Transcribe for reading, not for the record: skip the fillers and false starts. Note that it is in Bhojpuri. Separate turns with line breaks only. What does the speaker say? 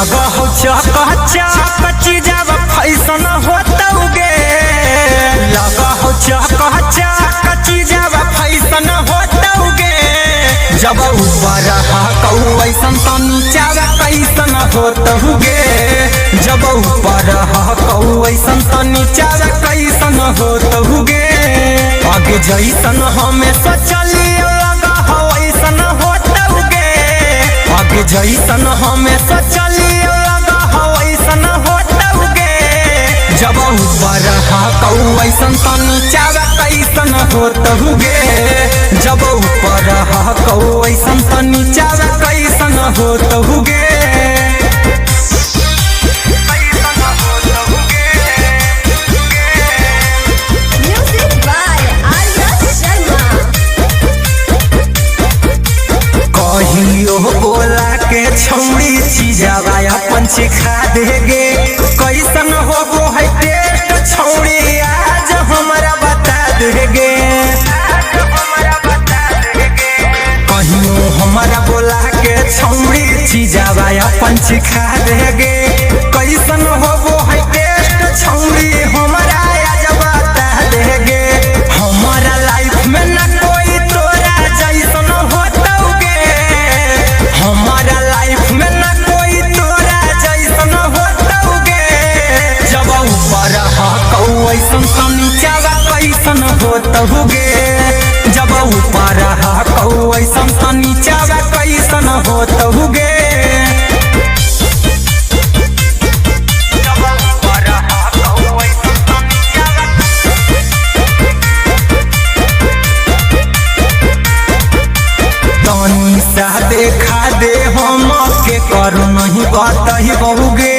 लगा हो चक चीजब फैसन होतौगे लगा हो चक चीजब फैसन होतौगे जब ऊपर हकौ ऐसन त नीचा कैसन होतौगे जब ऊपर हकौ ऐसन त नीचा कैसन होतौगे आगे जैसन हमें सोचलिए लगा हो ऐसन होतौगे आगे जैसन हमें सोचलिए लगा हो ऐसन होतौगे जब ऊपर हकौ ऐसन त नीचा कैसन होतौगे जब ऊपर हकौ ऐसन त नीचा कैसन होतौगे कहियो बोला के छौड़ी चीजवा अपन सिखा देगे कैसन होबो है टेस्ट छौड़ी आज हमरा बता देगे कहियो हमरा बोला के छौड़ी चीजवा अपन सिखा देगे कैसन होबो है टेस्ट छौड़ी हमरा आज बता देगे हमारा लाइफ में न कोई तोरा जैसन होतौगे हमारा लाइफ में न कोई तोरा जैसन होतौगे जब ऊपर हकौ ऐसन त नीचा कैसन होतौगे जब ऊपर हकौ ऐसन त नीचा कैसन होतौगे देखा दे हम के करू नहीं बतही बहुगे